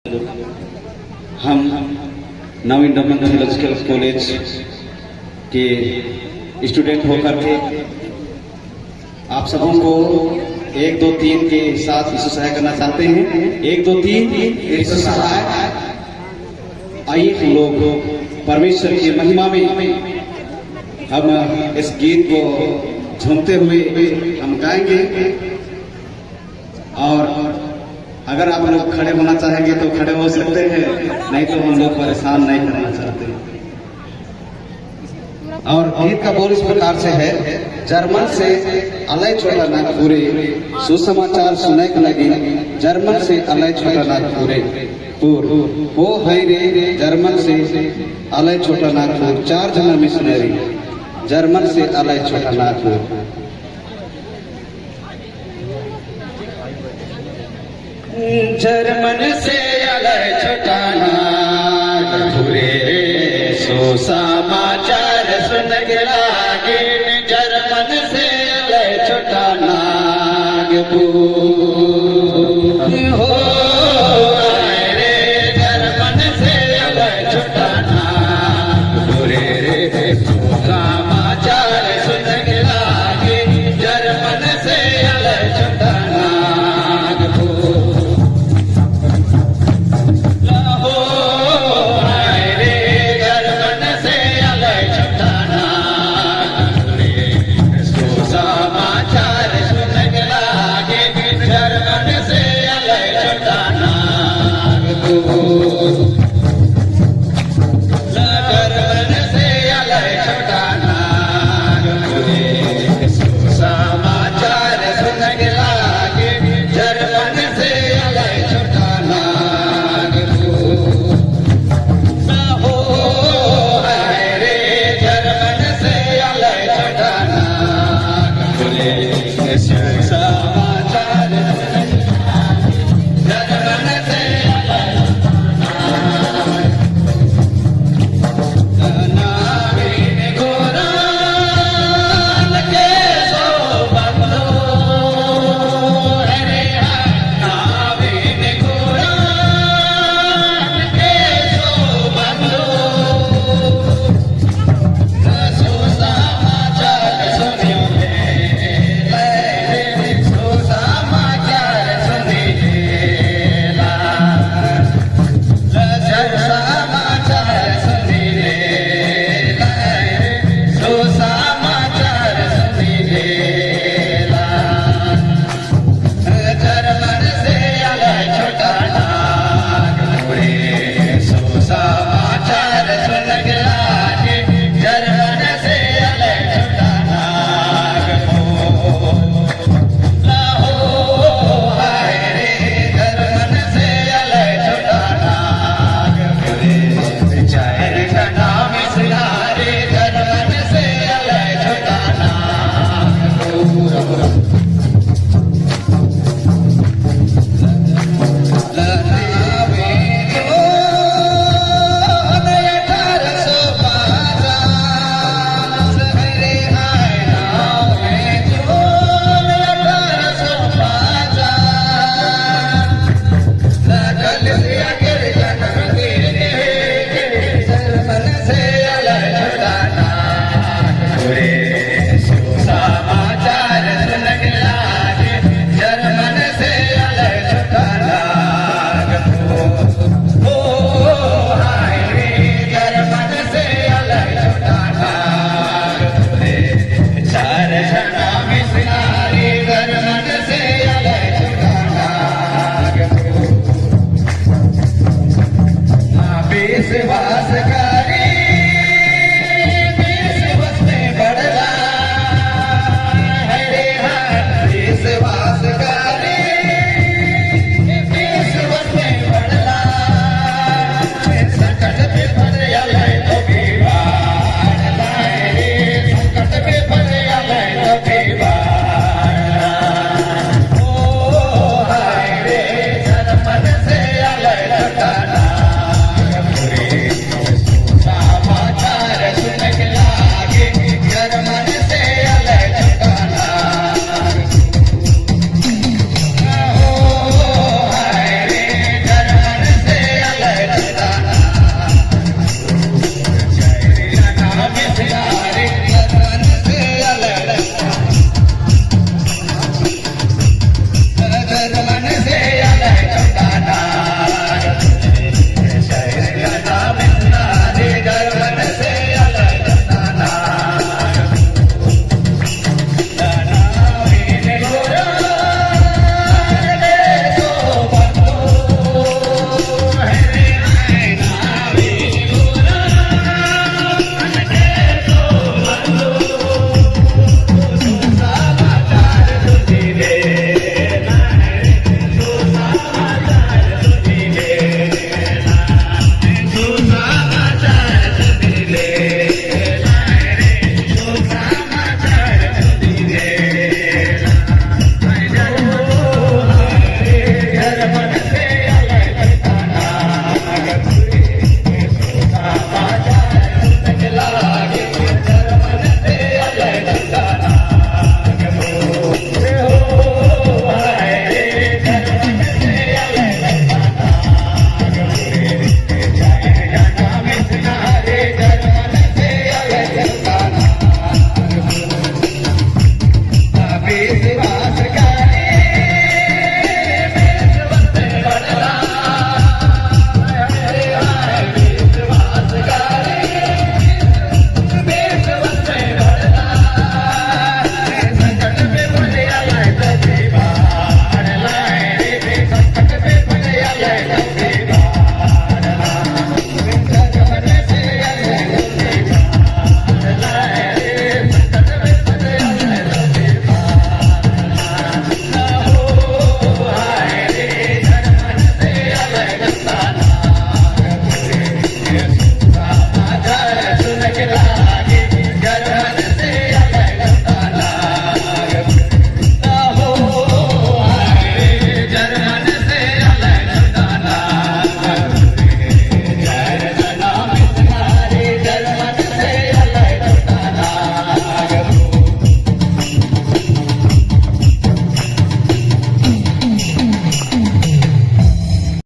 हम नव Indian theological college के स्टूडेंट होकर के आप सबों को 1 2 3 के साथ ईश्वर सहाय करना चाहते हैं। 1 2 3 ईश्वर सहाय। आइए हम लोग परमेश्वर की महिमा में हम इस गीत को झूमते हुए हम गाएंगे। और अगर आप लोग खड़े होना चाहेंगे तो खड़े हो सकते हैं, नहीं तो हम लोग परेशान नहीं करना चाहते। और गीत का बोल इस प्रकार से है। जर्मन से अलय छोटा नागपुरे सुसमाचार सुने के लगी, जर्मन से अलय छोटा नागपुरे पूर वो है रे। जर्मन से अलय छोटा नागपुर 4 जना मिशनरी, जर्मन से अलय छोटा नागपुर। जर्मन से अलय छोटा नागपुरे सुसमाचार सुन के लागे, जर्मन से अलय छोटा नागपुर हो रे। जर्मन से अलय छोटा नागपुरे सुसमाचार सुन के लागे, जर्मन से अलय छोटा नागपुर। समाचार सुन के लागे, जर्मन से अलय चला